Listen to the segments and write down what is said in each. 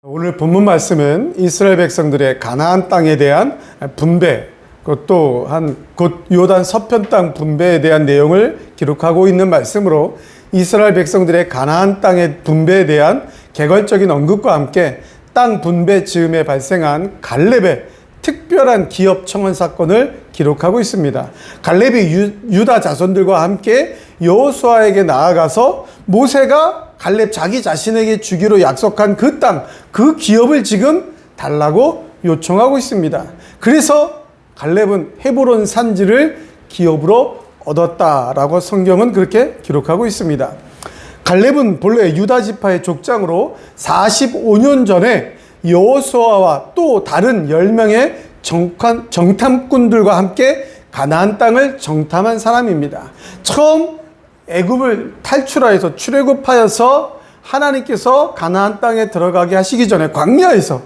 오늘 본문 말씀은 이스라엘 백성들의 가나안 땅에 대한 분배, 또 곧 요단 서편 땅 분배에 대한 내용을 기록하고 있는 말씀으로 이스라엘 백성들의 가나안 땅의 분배에 대한 개괄적인 언급과 함께 땅 분배 즈음에 발생한 갈렙의 특별한 기업 청원 사건을 기록하고 있습니다. 갈렙이 유다 자손들과 함께 여호수아에게 나아가서 모세가 갈렙 자기 자신에게 주기로 약속한 그 땅, 그 기업을 지금 달라고 요청하고 있습니다. 그래서 갈렙은 헤브론 산지를 기업으로 얻었다라고 성경은 그렇게 기록하고 있습니다. 갈렙은 본래 유다 지파의 족장으로 45년 전에 여호수아와 또 다른 10명의 정탐꾼들과 함께 가나안 땅을 정탐한 사람입니다. 처음 애굽을 탈출하여서 출애굽하여서 하나님께서 가나안 땅에 들어가게 하시기 전에 광야에서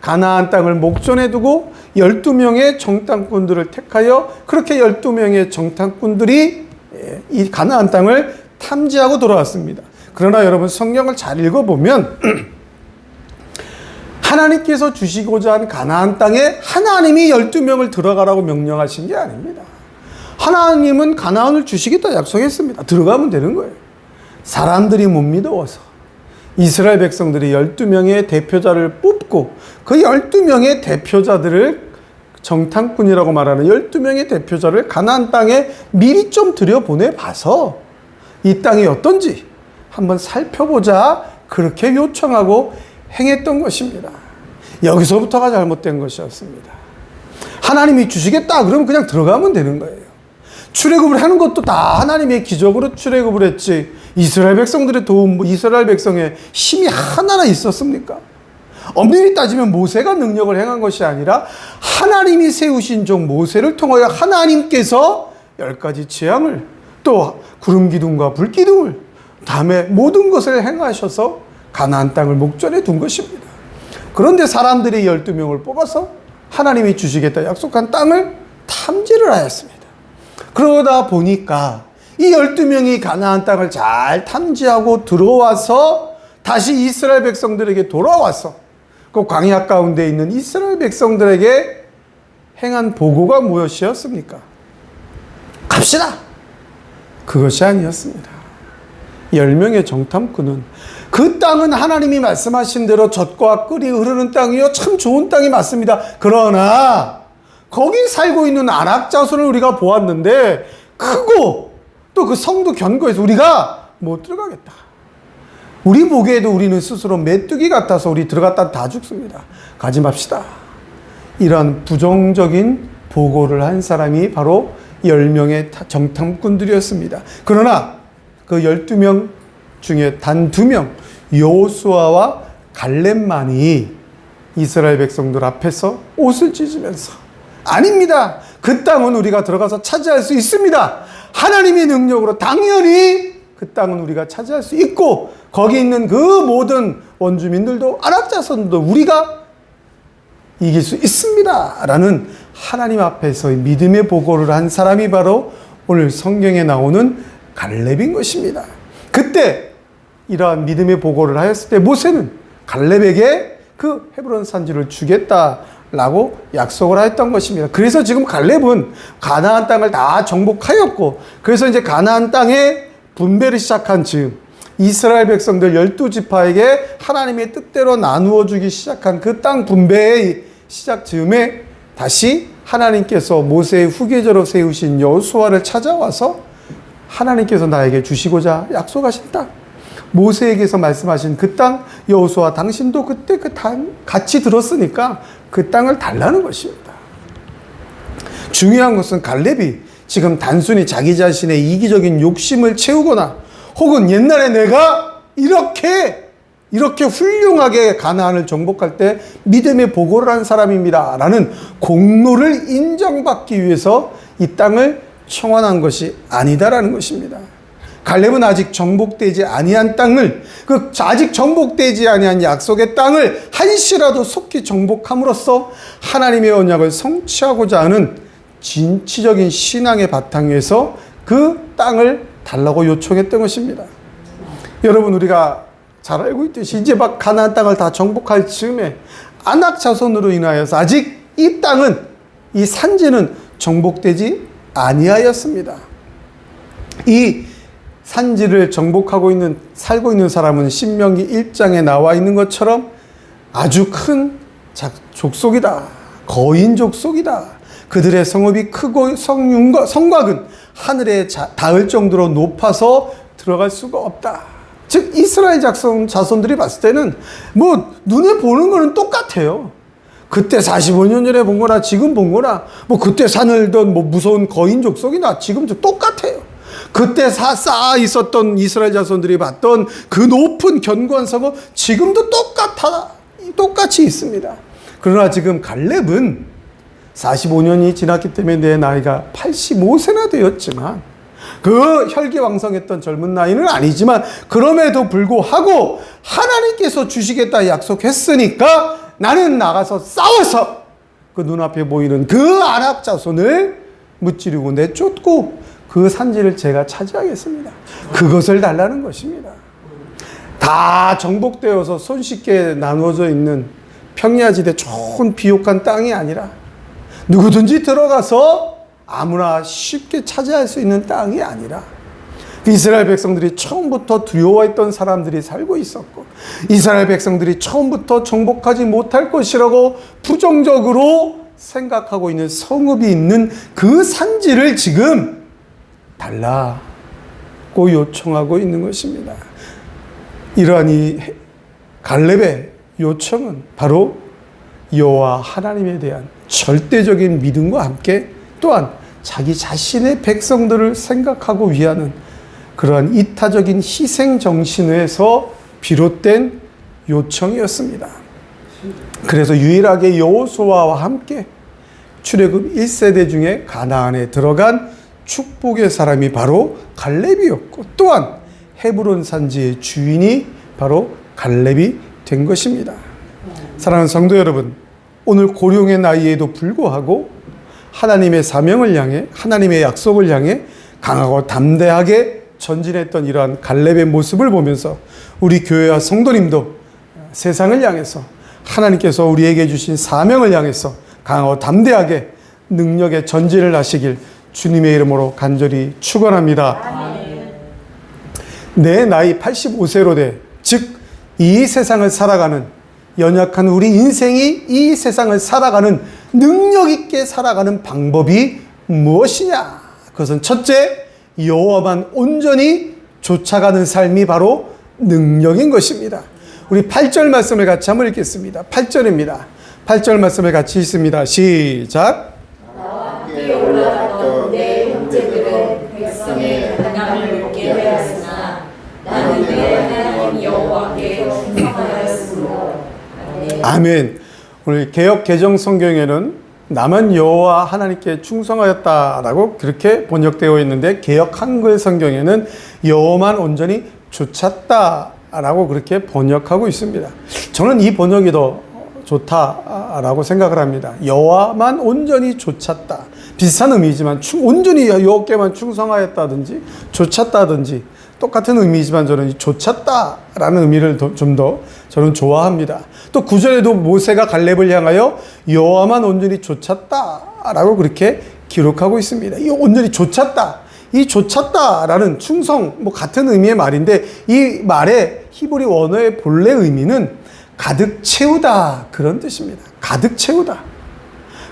가나안 땅을 목전에 두고 12명의 정탐꾼들을 택하여 그렇게 12명의 정탐꾼들이 이 가나안 땅을 탐지하고 돌아왔습니다. 그러나 여러분 성경을 잘 읽어보면 하나님께서 주시고자 한 가나안 땅에 하나님이 12명을 들어가라고 명령하신 게 아닙니다. 하나님은 가나안을 주시겠다 약속했습니다. 들어가면 되는 거예요. 사람들이 못 믿어서 이스라엘 백성들이 12명의 대표자를 뽑고 그 12명의 대표자들을 정탐꾼이라고 말하는 12명의 대표자를 가나안 땅에 미리 좀 들여보내봐서 이 땅이 어떤지 한번 살펴보자 그렇게 요청하고 행했던 것입니다. 여기서부터가 잘못된 것이었습니다. 하나님이 주시겠다 그러면 그냥 들어가면 되는 거예요. 출애굽을 하는 것도 다 하나님의 기적으로 출애굽을 했지 이스라엘 백성들의 도움, 이스라엘 백성의 힘이 하나나 있었습니까? 엄밀히 따지면 모세가 능력을 행한 것이 아니라 하나님이 세우신 종 모세를 통하여 하나님께서 10가지 재앙을 또 구름 기둥과 불 기둥을 다음에 모든 것을 행하셔서 가나안 땅을 목전에 둔 것입니다. 그런데 사람들이 12명을 뽑아서 하나님이 주시겠다 약속한 땅을 탐지를 하였습니다. 그러다 보니까 이 12명이 가나안 땅을 잘 탐지하고 들어와서 다시 이스라엘 백성들에게 돌아와서 그 광야 가운데 있는 이스라엘 백성들에게 행한 보고가 무엇이었습니까? 갑시다! 그것이 아니었습니다. 10명의 정탐꾼은 그 땅은 하나님이 말씀하신 대로 젖과 꿀이 흐르는 땅이요 참 좋은 땅이 맞습니다. 그러나 거기 살고 있는 아낙 자손을 우리가 보았는데 크고 또 그 성도 견고해서 우리가 못 들어가겠다. 우리 보기에도 우리는 스스로 메뚜기 같아서 우리 들어갔다 다 죽습니다. 가지 맙시다. 이런 부정적인 보고를 한 사람이 바로 10명의 정탐꾼들이었습니다. 그러나 그 12명 중에 단 2명 여호수아와 갈렙만이 이스라엘 백성들 앞에서 옷을 찢으면서 아닙니다. 그 땅은 우리가 들어가서 차지할 수 있습니다. 하나님의 능력으로 당연히 그 땅은 우리가 차지할 수 있고 거기 있는 그 모든 원주민들도 아랍 자손도 우리가 이길 수 있습니다. 라는 하나님 앞에서의 믿음의 보고를 한 사람이 바로 오늘 성경에 나오는 갈렙인 것입니다. 그때 이러한 믿음의 보고를 하였을 때 모세는 갈렙에게 그 헤브론 산지를 주겠다라고 약속을 하였던 것입니다. 그래서 지금 갈렙은 가나안 땅을 다 정복하였고 그래서 이제 가나안 땅에 분배를 시작한 즈음 이스라엘 백성들 12지파에게 하나님의 뜻대로 나누어 주기 시작한 그 땅 분배의 시작 즈음에 다시 하나님께서 모세의 후계자로 세우신 여호수아를 찾아와서 하나님께서 나에게 주시고자 약속하신 땅 모세에게서 말씀하신 그 땅 여호수아 당신도 그때 그 땅 같이 들었으니까 그 땅을 달라는 것입니다. 중요한 것은 갈렙이 지금 단순히 자기 자신의 이기적인 욕심을 채우거나 혹은 옛날에 내가 이렇게 훌륭하게 가나안을 정복할 때 믿음의 보고를 한 사람입니다 라는 공로를 인정받기 위해서 이 땅을 청원한 것이 아니다라는 것입니다. 갈렙은 아직 정복되지 아니한 땅을 아직 정복되지 아니한 약속의 땅을 한시라도 속히 정복함으로써 하나님의 언약을 성취하고자 하는 진취적인 신앙의 바탕 위에서 그 땅을 달라고 요청했던 것입니다. 여러분 우리가 잘 알고 있듯이 이제 막 가나안 땅을 다 정복할 즈음에 아낙 자손으로 인하여서 아직 이 땅은, 이 산지는 정복되지 아니하였습니다. 이 산지를 정복하고 살고 있는 사람은 신명기 1장에 나와 있는 것처럼 아주 큰 족속이다. 거인 족속이다. 그들의 성읍이 크고 성곽은 하늘에 닿을 정도로 높아서 들어갈 수가 없다. 즉 이스라엘 자손들이 봤을 때는 뭐 눈에 보는 거는 똑같아요. 그때 45년 전에 본 거나 지금 본 거나 뭐 그때 사늘던 뭐 무서운 거인 족속이나 지금 똑같아요. 그때 쌓아 있었던 이스라엘 자손들이 봤던 그 높은 견고한 성읍 지금도 똑같이 있습니다. 그러나 지금 갈렙은 45년이 지났기 때문에 내 나이가 85세나 되었지만 그 혈기왕성했던 젊은 나이는 아니지만 그럼에도 불구하고 하나님께서 주시겠다 약속했으니까 나는 나가서 싸워서 그 눈앞에 보이는 그 아낙 자손을 무찌르고 내쫓고 그 산지를 제가 차지하겠습니다. 그것을 달라는 것입니다. 다 정복되어서 손쉽게 나누어져 있는 평야지대 좋은 비옥한 땅이 아니라 누구든지 들어가서 아무나 쉽게 차지할 수 있는 땅이 아니라 이스라엘 백성들이 처음부터 두려워했던 사람들이 살고 있었고 이스라엘 백성들이 처음부터 정복하지 못할 것이라고 부정적으로 생각하고 있는 성읍이 있는 그 산지를 지금 달라고 요청하고 있는 것입니다. 이러한 이 갈렙의 요청은 바로 여호와 하나님에 대한 절대적인 믿음과 함께 또한 자기 자신의 백성들을 생각하고 위하는 그러한 이타적인 희생 정신에서 비롯된 요청이었습니다. 그래서 유일하게 여호수아와 함께 출애굽 1세대 중에 가나안에 들어간 축복의 사람이 바로 갈렙이었고 또한 헤브론 산지의 주인이 바로 갈렙이 된 것입니다. 사랑하는 성도 여러분, 오늘 고령의 나이에도 불구하고 하나님의 사명을 향해 하나님의 약속을 향해 강하고 담대하게 전진했던 이러한 갈렙의 모습을 보면서 우리 교회와 성도님도 세상을 향해서 하나님께서 우리에게 주신 사명을 향해서 강하고 담대하게 능력의 전진을 하시길 주님의 이름으로 간절히 축원합니다. 내 나이 85세로 돼, 즉 이 세상을 살아가는 연약한 우리 인생이 이 세상을 살아가는 능력 있게 살아가는 방법이 무엇이냐? 그것은 첫째, 여호와만 온전히 쫓아가는 삶이 바로 능력인 것입니다. 우리 8절 말씀을 같이 한번 읽겠습니다. 8절입니다. 8절 말씀을 같이 읽습니다. 시작. 나와 함께 올라갔던 내 형제들은 백성의 가난을 먹게 하였으나 나는 내 하나님 여호와께 충성하였으므로. 아멘. 오늘 개역 개정 성경에는 나만 여호와 하나님께 충성하였다라고 그렇게 번역되어 있는데 개역 한글 성경에는 여호와만 온전히 좇았다라고 그렇게 번역하고 있습니다. 저는 이 번역이 더 좋다라고 생각을 합니다. 여호와만 온전히 좇았다. 비슷한 의미지만 온전히 여호와께만 충성하였다든지 좇았다든지 똑같은 의미지만 저는 좇았다라는 의미를 좀 더 저는 좋아합니다. 또 9절에도 모세가 갈렙을 향하여 여호와만 온전히 좇았다라고 그렇게 기록하고 있습니다. 이 온전히 좇았다. 이 좇았다라는 충성 뭐 같은 의미의 말인데 이 말의 히브리 원어의 본래 의미는 가득 채우다 그런 뜻입니다. 가득 채우다.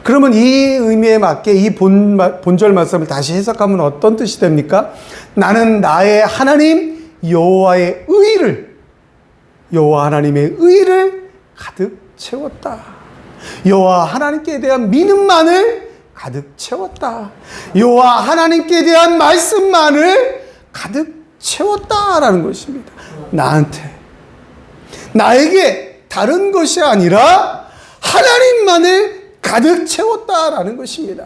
그러면 이 의미에 맞게 이 본절 말씀을 다시 해석하면 어떤 뜻이 됩니까? 나는 나의 하나님 여호와의 의를 여호와 하나님의 의를 가득 채웠다. 여호와 하나님께 대한 믿음만을 가득 채웠다. 여호와 하나님께 대한 말씀만을 가득 채웠다라는 것입니다. 나에게 다른 것이 아니라 하나님만을 가득 채웠다라는 것입니다.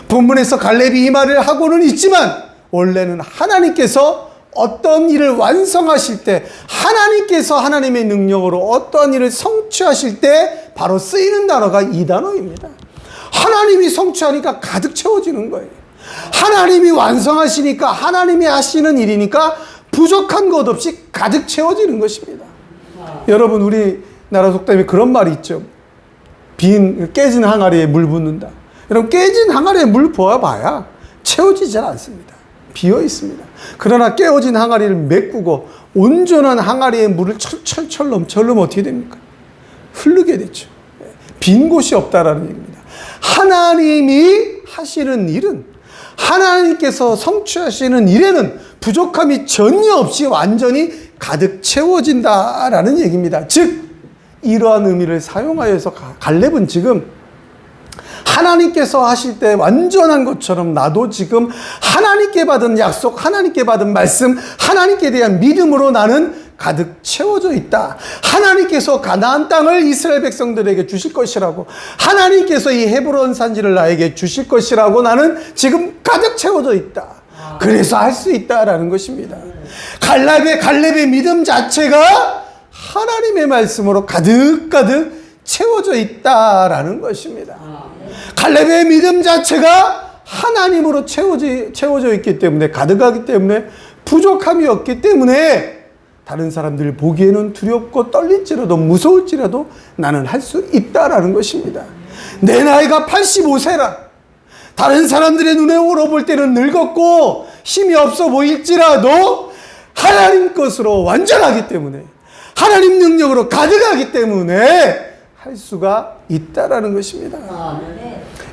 본문에서 갈렙이 이 말을 하고는 있지만 원래는 하나님께서 어떤 일을 완성하실 때 하나님께서 하나님의 능력으로 어떤 일을 성취하실 때 바로 쓰이는 단어가 이 단어입니다. 하나님이 성취하니까 가득 채워지는 거예요. 하나님이 완성하시니까 하나님이 하시는 일이니까 부족한 것 없이 가득 채워지는 것입니다. 여러분, 우리나라 속담에 그런 말이 있죠. 깨진 항아리에 물 붓는다. 여러분, 깨진 항아리에 물 부어봐야 채워지지 않습니다. 비어 있습니다. 그러나 깨어진 항아리를 메꾸고 온전한 항아리에 물을 철철철 넘쳐흐르면 어떻게 됩니까? 흐르게 되죠. 빈 곳이 없다라는 얘기입니다. 하나님이 하시는 일은, 하나님께서 성취하시는 일에는 부족함이 전혀 없이 완전히 가득 채워진다라는 얘기입니다. 즉, 이러한 의미를 사용하여서 갈렙은 지금 하나님께서 하실 때 완전한 것처럼 나도 지금 하나님께 받은 약속, 하나님께 받은 말씀, 하나님께 대한 믿음으로 나는 가득 채워져 있다. 하나님께서 가나안 땅을 이스라엘 백성들에게 주실 것이라고, 하나님께서 이 헤브론 산지를 나에게 주실 것이라고 나는 지금 가득 채워져 있다. 그래서 할 수 있다라는 것입니다. 갈렙의 믿음 자체가 하나님의 말씀으로 가득가득 채워져 있다라는 것입니다. 갈렙의 믿음 자체가 하나님으로 채워져 있기 때문에, 가득하기 때문에, 부족함이 없기 때문에 다른 사람들 보기에는 두렵고 떨릴지라도 무서울지라도 나는 할 수 있다라는 것입니다. 내 나이가 85세라 다른 사람들의 눈에 오러볼 때는 늙었고 힘이 없어 보일지라도 하나님 것으로 완전하기 때문에, 하나님 능력으로 가득하기 때문에 할 수가 있다라는 것입니다.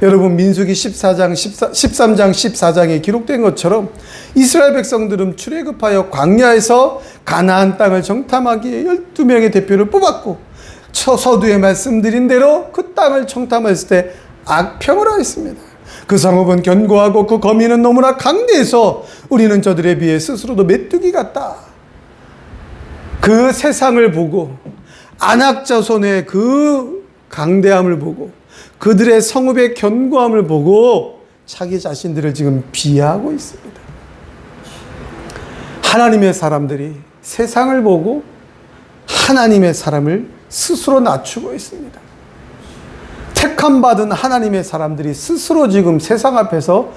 여러분, 민수기 13장 14장에 기록된 것처럼 이스라엘 백성들은 출애굽하여 광야에서 가나안 땅을 정탐하기에 12명의 대표를 뽑았고, 서두에 말씀드린 대로 그 땅을 정탐했을 때 악평을 하였습니다. 그 성읍은 견고하고 그 거민은 너무나 강대해서 우리는 저들에 비해 스스로도 메뚜기 같다. 그 세상을 보고, 아낙 자손의 그 강대함을 보고, 그들의 성읍의 견고함을 보고 자기 자신들을 지금 비하하고 있습니다. 하나님의 사람들이 세상을 보고 하나님의 사람을 스스로 낮추고 있습니다. 택함받은 하나님의 사람들이 스스로 지금 세상 앞에서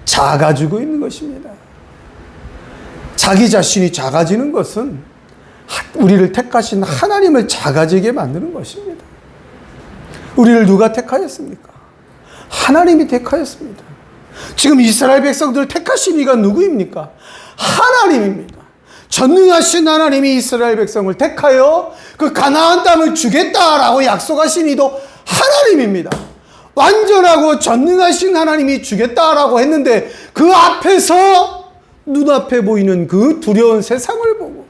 작아지고 있는 것입니다. 자기 자신이 작아지는 것은 우리를 택하신 하나님을 작아지게 만드는 것입니다. 우리를 누가 택하였습니까? 하나님이 택하였습니다. 지금 이스라엘 백성들을 택하신 이가 누구입니까? 하나님입니다. 전능하신 하나님이 이스라엘 백성을 택하여 그 가나안 땅을 주겠다라고 약속하신 이도 하나님입니다. 완전하고 전능하신 하나님이 주겠다라고 했는데 그 앞에서 눈앞에 보이는 그 두려운 세상을 보고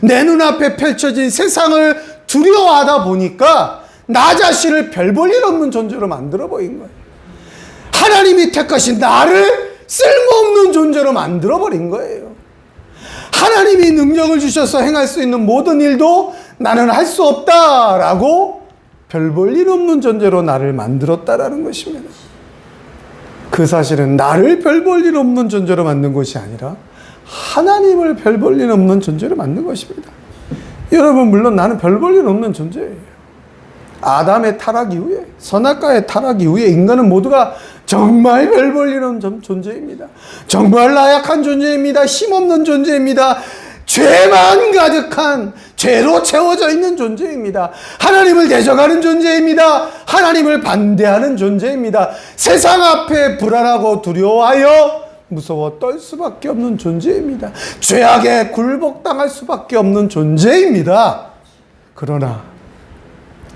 내 눈앞에 펼쳐진 세상을 두려워하다 보니까 나 자신을 별 볼 일 없는 존재로 만들어 버린 거예요. 하나님이 택하신 나를 쓸모없는 존재로 만들어 버린 거예요. 하나님이 능력을 주셔서 행할 수 있는 모든 일도 나는 할 수 없다라고 별 볼 일 없는 존재로 나를 만들었다라는 것입니다. 그 사실은 나를 별 볼 일 없는 존재로 만든 것이 아니라 하나님을 별 볼 일 없는 존재로 만든 것입니다. 여러분, 물론 나는 별 볼 일 없는 존재예요. 아담의 타락 이후에, 선악과의 타락 이후에 인간은 모두가 정말 별 볼 일 없는 존재입니다. 정말 나약한 존재입니다. 힘없는 존재입니다. 죄만 가득한, 죄로 채워져 있는 존재입니다. 하나님을 대적하는 존재입니다. 하나님을 반대하는 존재입니다. 세상 앞에 불안하고 두려워하여 무서워 떨 수밖에 없는 존재입니다. 죄악에 굴복당할 수밖에 없는 존재입니다. 그러나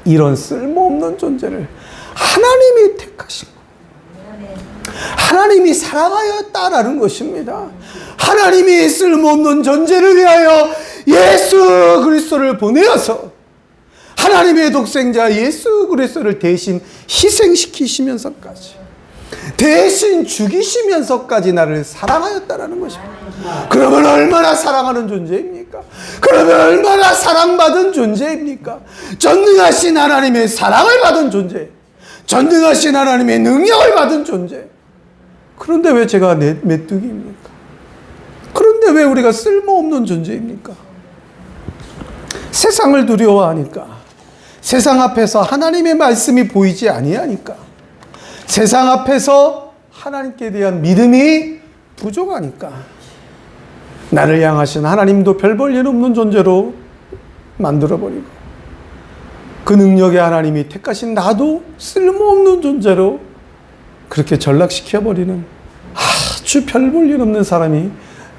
이런 쓸모없는 존재를 하나님이 택하신 거예요. 하나님이 사랑하였다라는 것입니다. 하나님이 쓸모없는 존재를 위하여 예수 그리스도를 보내어서 하나님의 독생자 예수 그리스도를 대신 희생시키시면서까지, 대신 죽이시면서까지 나를 사랑하였다라는 것입니다. 그러면 얼마나 사랑하는 존재입니까? 그러면 얼마나 사랑받은 존재입니까? 전능하신 하나님의 사랑을 받은 존재, 전능하신 하나님의 능력을 받은 존재. 그런데 왜 제가 메뚜기입니까? 그런데 왜 우리가 쓸모없는 존재입니까? 세상을 두려워하니까, 세상 앞에서 하나님의 말씀이 보이지 아니하니까, 세상 앞에서 하나님께 대한 믿음이 부족하니까 나를 향하신 하나님도 별 볼 일 없는 존재로 만들어버리고 그 능력의 하나님이 택하신 나도 쓸모없는 존재로 그렇게 전락시켜버리는 아주 별 볼 일 없는 사람이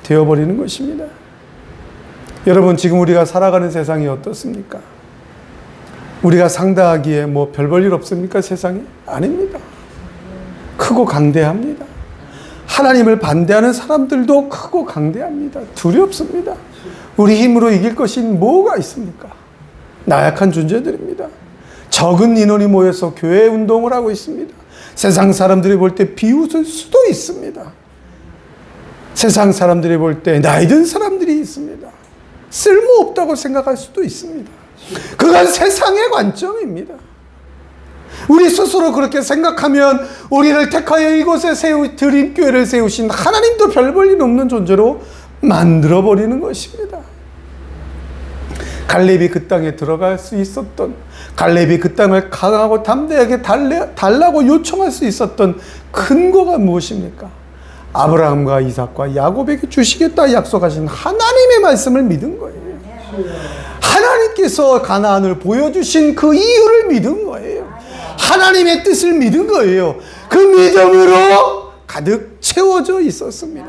되어버리는 것입니다. 여러분, 지금 우리가 살아가는 세상이 어떻습니까? 우리가 상대하기에 뭐 별 볼 일 없습니까? 세상에? 아닙니다. 크고 강대합니다. 하나님을 반대하는 사람들도 크고 강대합니다. 두렵습니다. 우리 힘으로 이길 것이 뭐가 있습니까? 나약한 존재들입니다. 적은 인원이 모여서 교회 운동을 하고 있습니다. 세상 사람들이 볼 때 비웃을 수도 있습니다. 세상 사람들이 볼 때 나이 든 사람들이 있습니다. 쓸모없다고 생각할 수도 있습니다. 그건 세상의 관점입니다. 우리 스스로 그렇게 생각하면 우리를 택하여 이곳에 드림 교회를 세우신 하나님도 별 볼 일 없는 존재로 만들어버리는 것입니다. 갈렙이 그 땅에 들어갈 수 있었던, 갈렙이 그 땅을 강하고 담대하게 달라고 요청할 수 있었던 근거가 무엇입니까? 아브라함과 이삭과 야곱에게 주시겠다 약속하신 하나님의 말씀을 믿은 거예요. 하나님께서 가나안을 보여주신 그 이유를 믿은 거예요. 하나님의 뜻을 믿은 거예요. 그 믿음으로 가득 채워져 있었습니다.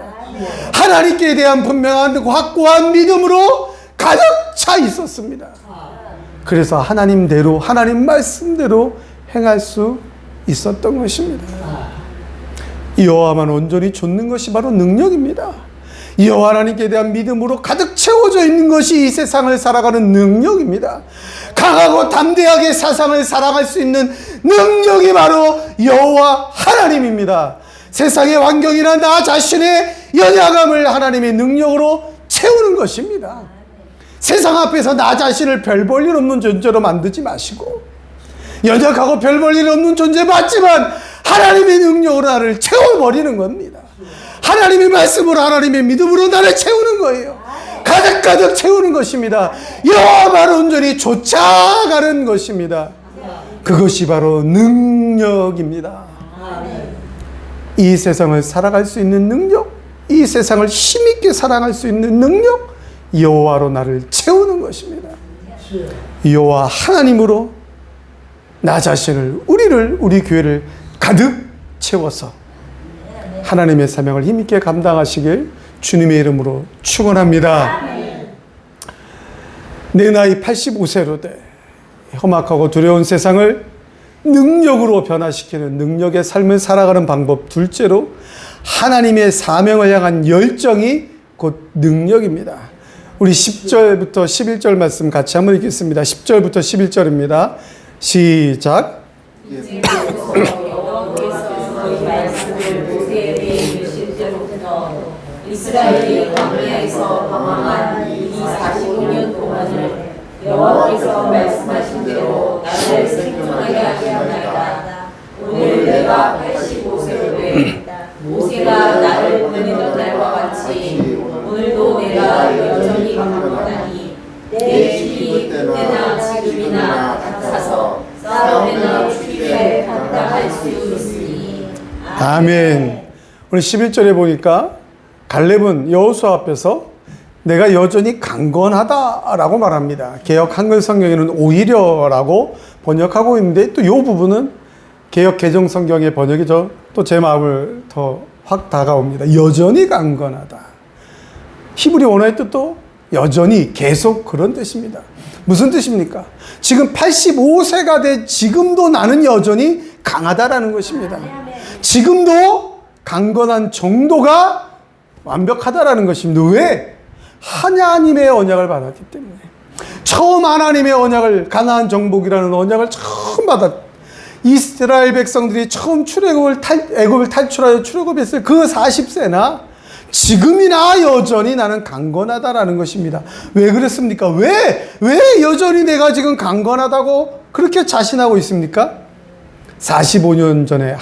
하나님께 대한 분명한 확고한 믿음으로 가득 차 있었습니다. 그래서 하나님대로, 하나님 말씀대로 행할 수 있었던 것입니다. 여호와만 온전히 좇는 것이 바로 능력입니다. 여호와 하나님께 대한 믿음으로 가득 채워져 있는 것이 이 세상을 살아가는 능력입니다. 강하고 담대하게 세상을 살아갈 수 있는 능력이 바로 여호와 하나님입니다. 세상의 환경이나 나 자신의 연약함을 하나님의 능력으로 채우는 것입니다. 세상 앞에서 나 자신을 별 볼 일 없는 존재로 만들지 마시고, 연약하고 별 볼 일 없는 존재 맞지만 하나님의 능력으로 나를 채워버리는 겁니다. 하나님의 말씀으로, 하나님의 믿음으로 나를 채우는 거예요. 가득가득 채우는 것입니다. 여호와만 온전히 좇아가는 것입니다. 그것이 바로 능력입니다. 이 세상을 살아갈 수 있는 능력, 이 세상을 힘있게 사랑할 수 있는 능력, 여호와로 나를 채우는 것입니다. 여호와 하나님으로 나 자신을, 우리 교회를 가득 채워서 하나님의 사명을 힘있게 감당하시길 주님의 이름으로 축원합니다. 내 나이 85세로 돼 험악하고 두려운 세상을 능력으로 변화시키는 능력의 삶을 살아가는 방법, 둘째로 하나님의 사명을 향한 열정이 곧 능력입니다. 우리 10절부터 11절 말씀 같이 한번 읽겠습니다. 10절부터 11절입니다. 시작. 이스라엘이 광야에서 방황한 이 45년 동안을 여호와께서 말씀하신 대로 나를 생존하게 하시나이다. 오늘 내가 85세로 돼 모세가 나를 보내던 날과 같이 오늘도 내가 여전히 강건하니 내 힘이 그때나 지금이나 같아서 싸움이나 추위에 감당할 수 있으니. 아멘. 오늘 11절에 보니까 갈렙은 여호수아 앞에서 내가 여전히 강건하다라고 말합니다. 개역 한글 성경에는 오히려라고 번역하고 있는데, 또 이 부분은 개역 개정 성경의 번역이 또 제 마음을 더 확 다가옵니다. 여전히 강건하다. 히브리 원어의 뜻도 여전히, 계속, 그런 뜻입니다. 무슨 뜻입니까? 지금 85세가 된 지금도 나는 여전히 강하다라는 것입니다. 지금도 강건한 정도가 완벽하다라는 것입니다. 왜? 하나님의 언약을 받았기 때문에. 처음 하나님의 언약을, 가나안 정복이라는 언약을 처음 이스라엘 백성들이 처음 애굽을 탈출하여 출애굽했을 그 40세나 지금이나 여전히 나는 강건하다라는 것입니다. 왜 그랬습니까? 왜 여전히 내가 지금 강건하다고 그렇게 자신하고 있습니까? 45년 전에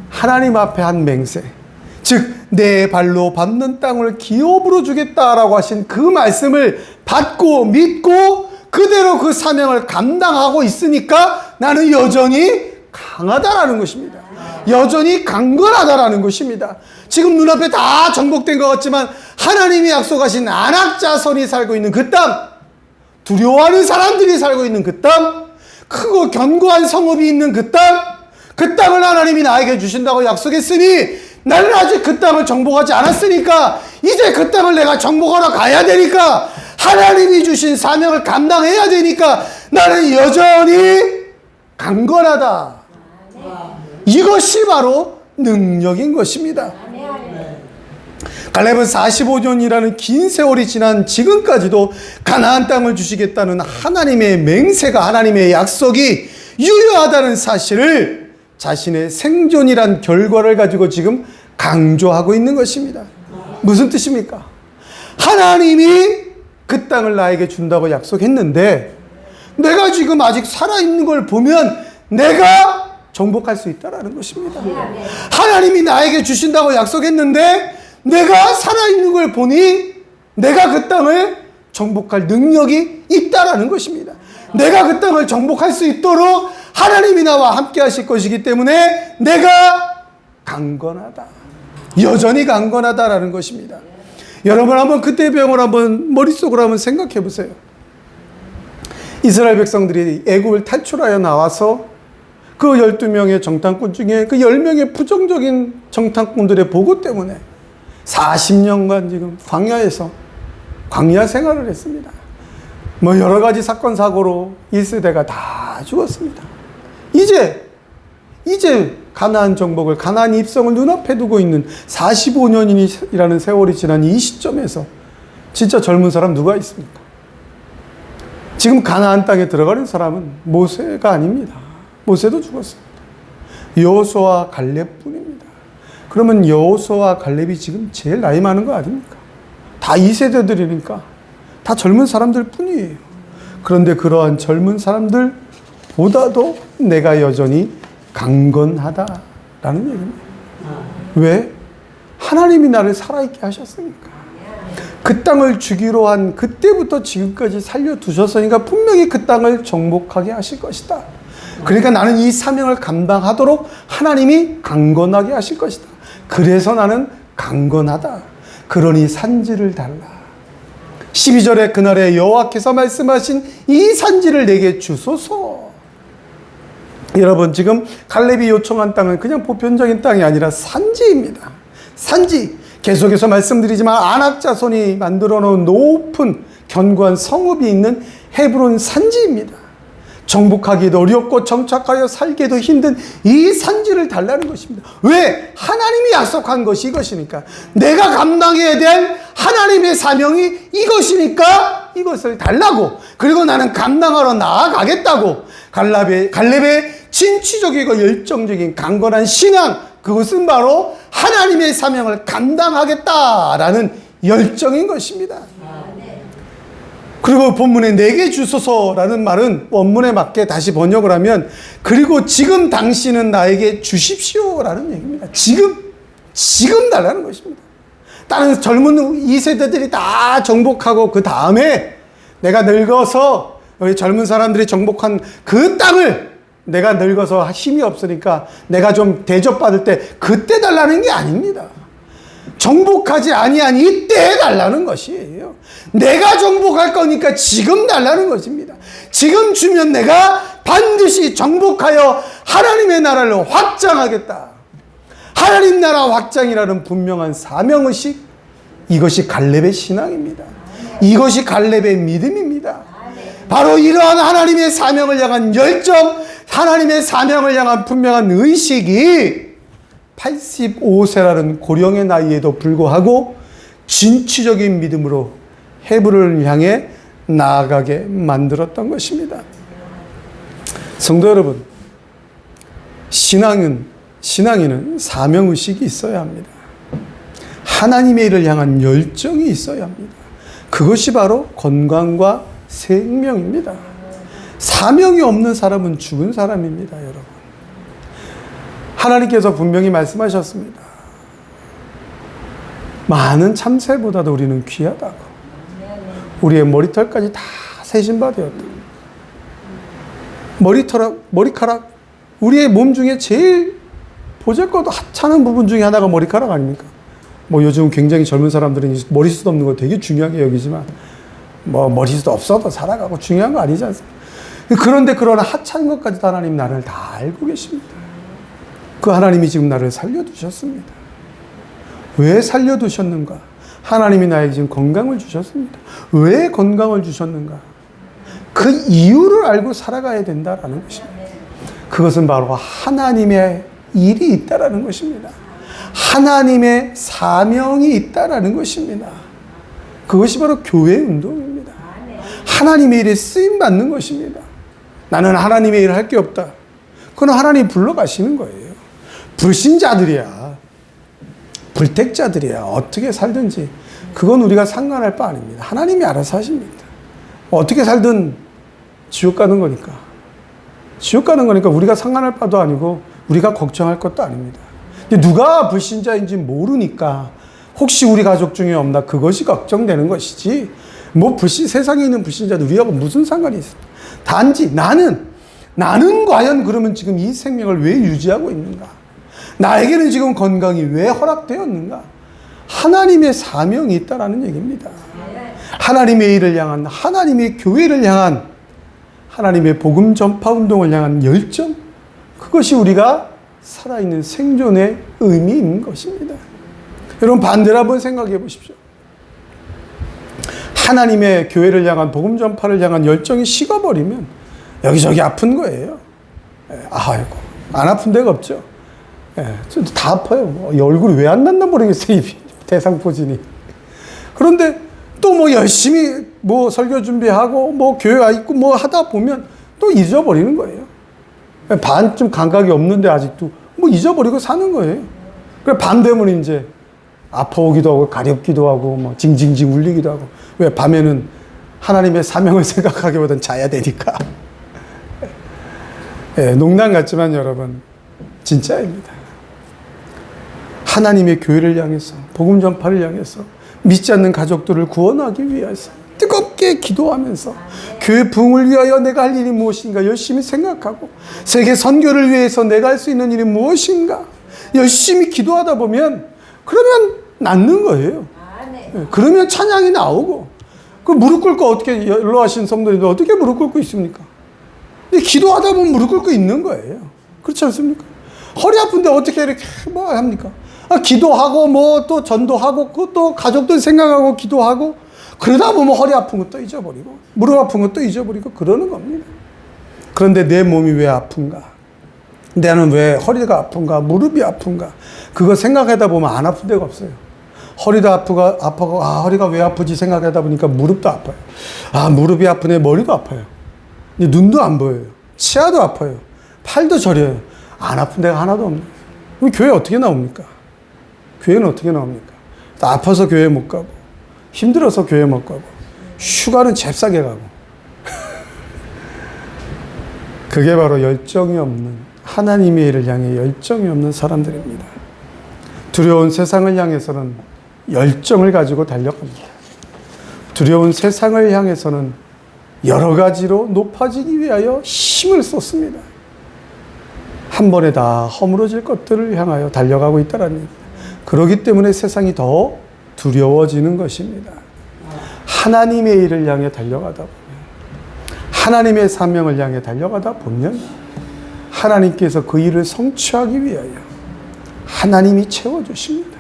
하나님 앞에 한 맹세, 즉 내 발로 밟는 땅을 기업으로 주겠다라고 하신 그 말씀을 받고 믿고 그대로 그 사명을 감당하고 있으니까 나는 여전히 강하다라는 것입니다. 여전히 강건하다라는 것입니다. 지금 눈앞에 다 정복된 것 같지만 하나님이 약속하신 안악자손이 살고 있는 그 땅, 두려워하는 사람들이 살고 있는 그 땅, 크고 견고한 성읍이 있는 그 땅을 하나님이 나에게 주신다고 약속했으니 나는 아직 그 땅을 정복하지 않았으니까 이제 그 땅을 내가 정복하러 가야 되니까 하나님이 주신 사명을 감당해야 되니까 나는 여전히 강건하다. 이것이 바로 능력인 것입니다. 갈렙은 45년이라는 긴 세월이 지난 지금까지도 가나안 땅을 주시겠다는 하나님의 맹세가, 하나님의 약속이 유효하다는 사실을 자신의 생존이란 결과를 가지고 지금 강조하고 있는 것입니다. 무슨 뜻입니까? 하나님이 그 땅을 나에게 준다고 약속했는데 내가 지금 아직 살아있는 걸 보면 내가 정복할 수 있다는 것입니다. 하나님이 나에게 주신다고 약속했는데 내가 살아있는 걸 보니 내가 그 땅을 정복할 능력이 있다라는 것입니다. 내가 그 땅을 정복할 수 있도록 하나님이 나와 함께 하실 것이기 때문에 내가 강건하다. 여전히 강건하다라는 것입니다. 여러분 한번 그때의 병을 한번 머릿속으로 한번 생각해 보세요. 이스라엘 백성들이 애굽을 탈출하여 나와서 그 12명의 정탐꾼 중에 그 10명의 부정적인 정탐꾼들의 보고 때문에 40년간 지금 광야에서 광야 생활을 했습니다. 뭐 여러 가지 사건 사고로 1세대가 다 죽었습니다. 이제 가나안 정복을, 가나안 입성을 눈앞에 두고 있는 45년이라는 세월이 지난 이 시점에서 진짜 젊은 사람 누가 있습니까? 지금 가나안 땅에 들어가는 사람은 모세가 아닙니다. 모세도 죽었습니다. 여호수아와 갈렙뿐입니다. 그러면 여호수아와 갈렙이 지금 제일 나이 많은 거 아닙니까? 다 2세대들이니까 다 젊은 사람들 뿐이에요. 그런데 그러한 젊은 사람들보다도 내가 여전히 강건하다라는 얘기입니다. 왜? 하나님이 나를 살아있게 하셨으니까. 그 땅을 주기로 한 그때부터 지금까지 살려두셨으니까 분명히 그 땅을 정복하게 하실 것이다. 그러니까 나는 이 사명을 감당하도록 하나님이 강건하게 하실 것이다. 그래서 나는 강건하다. 그러니 산지를 달라. 12절에 그날에 여호와께서 말씀하신 이 산지를 내게 주소서. 여러분 지금 갈렙이 요청한 땅은 그냥 보편적인 땅이 아니라 산지입니다. 산지. 계속해서 말씀드리지만 아낙 자손이 만들어 놓은 높은 견고한 성읍이 있는 헤브론 산지입니다. 정복하기도 어렵고 정착하여 살기도 힘든 이 산지를 달라는 것입니다. 왜? 하나님이 약속한 것이 이것이니까. 내가 감당해야 될 하나님의 사명이 이것이니까 이것을 달라고. 그리고 나는 감당하러 나아가겠다고. 갈렙의 진취적이고 열정적인 강건한 신앙, 그것은 바로 하나님의 사명을 감당하겠다라는 열정인 것입니다. 그리고 본문에 내게 주소서라는 말은 원문에 맞게 다시 번역을 하면 그리고 지금 당신은 나에게 주십시오라는 얘기입니다. 지금 달라는 것입니다. 다른 젊은 2세대들이 다 정복하고 그 다음에 내가 늙어서 여기 젊은 사람들이 정복한 그 땅을 내가 늙어서 힘이 없으니까 내가 좀 대접받을 때 그때 달라는 게 아닙니다. 정복하지 아니한 이때 달라는 것이에요. 내가 정복할 거니까 지금 달라는 것입니다. 지금 주면 내가 반드시 정복하여 하나님의 나라를 확장하겠다. 하나님 나라 확장이라는 분명한 사명의식, 이것이 갈렙의 신앙입니다. 이것이 갈렙의 믿음입니다. 바로 이러한 하나님의 사명을 향한 열정, 하나님의 사명을 향한 분명한 의식이 85세라는 고령의 나이에도 불구하고 진취적인 믿음으로 헤브론을 향해 나아가게 만들었던 것입니다. 성도 여러분, 신앙인은 사명의식이 있어야 합니다. 하나님의 일을 향한 열정이 있어야 합니다. 그것이 바로 건강과 생명입니다. 사명이 없는 사람은 죽은 사람입니다, 여러분. 하나님께서 분명히 말씀하셨습니다. 많은 참새보다도 우리는 귀하다고. 우리의 머리털까지 다 세신 바 되었다. 머리카락, 우리의 몸 중에 제일 보잘것도 하찮은 부분 중에 하나가 머리카락 아닙니까? 뭐 요즘 굉장히 젊은 사람들은 머리숱 없는 거 되게 중요하게 여기지만 뭐 머리도 없어도 살아가고 중요한 거 아니지 않습니까? 그런데 그런 하찮은 것까지도 하나님 나를 다 알고 계십니다. 그 하나님이 지금 나를 살려두셨습니다. 왜 살려두셨는가? 하나님이 나에게 지금 건강을 주셨습니다. 왜 건강을 주셨는가? 그 이유를 알고 살아가야 된다라는 것입니다. 그것은 바로 하나님의 일이 있다라는 것입니다. 하나님의 사명이 있다라는 것입니다. 그것이 바로 교회 운동입니다. 하나님의 일에 쓰임 받는 것입니다. 나는 하나님의 일을 할 게 없다. 그건 하나님이 불러가시는 거예요. 불신자들이야. 불택자들이야. 어떻게 살든지 그건 우리가 상관할 바 아닙니다. 하나님이 알아서 하십니다. 어떻게 살든 지옥 가는 거니까. 지옥 가는 거니까 우리가 상관할 바도 아니고 우리가 걱정할 것도 아닙니다. 근데 누가 불신자인지 모르니까 혹시 우리 가족 중에 없나 그것이 걱정되는 것이지 뭐 세상에 있는 불신자들 우리하고 무슨 상관이 있어. 단지 나는 과연 그러면 지금 이 생명을 왜 유지하고 있는가? 나에게는 지금 건강이 왜 허락되었는가? 하나님의 사명이 있다라는 얘기입니다. 하나님의 일을 향한, 하나님의 교회를 향한, 하나님의 복음 전파 운동을 향한 열정, 그것이 우리가 살아있는 생존의 의미인 것입니다. 여러분 반대로 한번 생각해 보십시오. 하나님의 교회를 향한 복음 전파를 향한 열정이 식어버리면 여기저기 아픈 거예요. 아이고 안 아픈 데가 없죠. 다 아파요. 얼굴이 왜 안 났나 모르겠어요. 이 대상포진이. 그런데 또 뭐 열심히 뭐 설교 준비하고 뭐 교회 와 있고 뭐 하다 보면 또 잊어버리는 거예요. 반쯤 감각이 없는데 아직도 뭐 잊어버리고 사는 거예요. 그래 밤되면 이제 아파오기도 하고 가렵기도 하고 뭐 징징징 울리기도 하고. 왜? 밤에는 하나님의 사명을 생각하기보단 자야 되니까. 농담 같지만 여러분 진짜입니다. 하나님의 교회를 향해서 복음 전파를 향해서 믿지 않는 가족들을 구원하기 위해서 뜨겁게 기도하면서 교회 부흥을 위하여 내가 할 일이 무엇인가 열심히 생각하고 세계 선교를 위해서 내가 할 수 있는 일이 무엇인가 열심히 기도하다 보면 그러면 낫는 거예요. 그러면 찬양이 나오고 그 무릎 꿇고 어떻게 연로하신 성도님들 어떻게 무릎 꿇고 있습니까? 근데 기도하다 보면 무릎 꿇고 있는 거예요. 그렇지 않습니까? 허리 아픈데 어떻게 이렇게 뭐 합니까? 기도하고 뭐 또 전도하고 또 가족들 생각하고 기도하고 그러다 보면 허리 아픈 것도 잊어버리고 무릎 아픈 것도 잊어버리고 그러는 겁니다. 그런데 내 몸이 왜 아픈가? 나는 왜 허리가 아픈가? 무릎이 아픈가? 그거 생각하다 보면 안 아픈 데가 없어요. 허리도 아프고 허리가 왜 아프지 생각하다 보니까 무릎도 아파요. 무릎이 아프네 머리도 아파요. 눈도 안 보여요. 치아도 아파요. 팔도 저려요. 안 아픈 데가 하나도 없네요. 그럼 교회 어떻게 나옵니까? 교회는 어떻게 나옵니까? 아파서 교회 못 가고 힘들어서 교회 못 가고 휴가는 잽싸게 가고 그게 바로 열정이 없는 하나님의 일을 향해 열정이 없는 사람들입니다. 두려운 세상을 향해서는 열정을 가지고 달려갑니다. 두려운 세상을 향해서는 여러 가지로 높아지기 위하여 힘을 쏟습니다. 한 번에 다 허물어질 것들을 향하여 달려가고 있다는 얘기입니다. 그렇기 때문에 세상이 더 두려워지는 것입니다. 하나님의 일을 향해 달려가다 보면 하나님의 사명을 향해 달려가다 보면 하나님께서 그 일을 성취하기 위하여 하나님이 채워주십니다.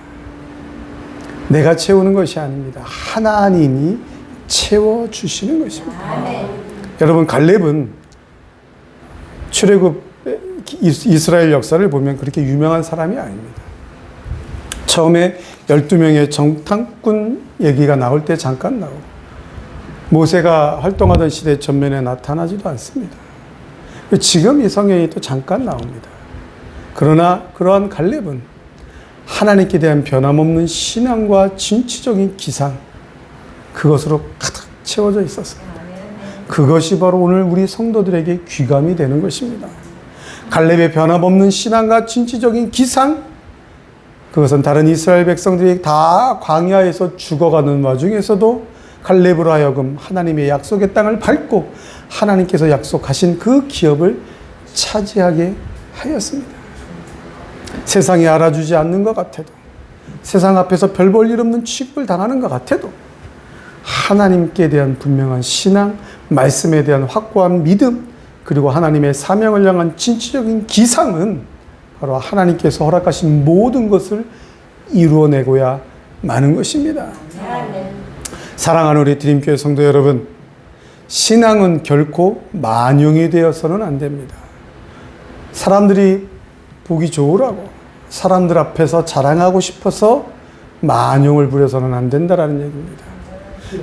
내가 채우는 것이 아닙니다. 하나님이 채워주시는 것입니다. 여러분 갈렙은 출애굽 이스라엘 역사를 보면 그렇게 유명한 사람이 아닙니다. 처음에 12명의 정탐꾼 얘기가 나올 때 잠깐 나오고 모세가 활동하던 시대 전면에 나타나지도 않습니다. 지금 이 성경이 또 잠깐 나옵니다. 그러나 그러한 갈렙은 하나님께 대한 변함없는 신앙과 진취적인 기상 그것으로 가득 채워져 있었습니다. 그것이 바로 오늘 우리 성도들에게 귀감이 되는 것입니다. 갈렙의 변함없는 신앙과 진취적인 기상 그것은 다른 이스라엘 백성들이 다 광야에서 죽어가는 와중에서도 갈렙으로 하여금 하나님의 약속의 땅을 밟고 하나님께서 약속하신 그 기업을 차지하게 하였습니다. 세상이 알아주지 않는 것 같아도 세상 앞에서 별 볼 일 없는 취급을 당하는 것 같아도 하나님께 대한 분명한 신앙, 말씀에 대한 확고한 믿음, 그리고 하나님의 사명을 향한 진취적인 기상은 바로 하나님께서 허락하신 모든 것을 이루어내고야 마는 것입니다. 사랑하는 우리 드림교회 성도 여러분, 신앙은 결코 만용이 되어서는 안 됩니다. 사람들이 보기 좋으라고, 사람들 앞에서 자랑하고 싶어서 만용을 부려서는 안 된다라는 얘기입니다.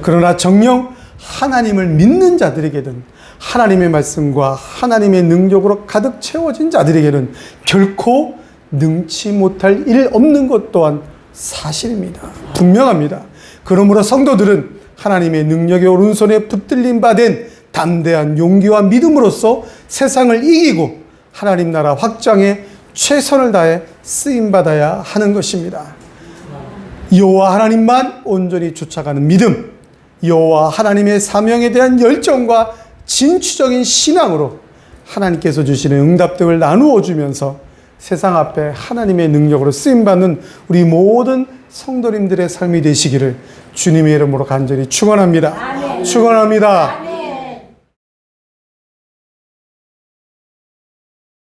그러나 정녕 하나님을 믿는 자들에게는, 하나님의 말씀과 하나님의 능력으로 가득 채워진 자들에게는 결코 능치 못할 일 없는 것 또한 사실입니다. 분명합니다. 그러므로 성도들은 하나님의 능력의 오른손에 붙들림 받은 담대한 용기와 믿음으로써 세상을 이기고 하나님 나라 확장에 최선을 다해 쓰임받아야 하는 것입니다. 여호와 하나님만 온전히 쫓아가는 믿음, 여호와 하나님의 사명에 대한 열정과 진취적인 신앙으로 하나님께서 주시는 응답들을 나누어 주면서 세상 앞에 하나님의 능력으로 쓰임받는 우리 모든 성도님들의 삶이 되시기를 주님의 이름으로 간절히 축원합니다. 축원합니다.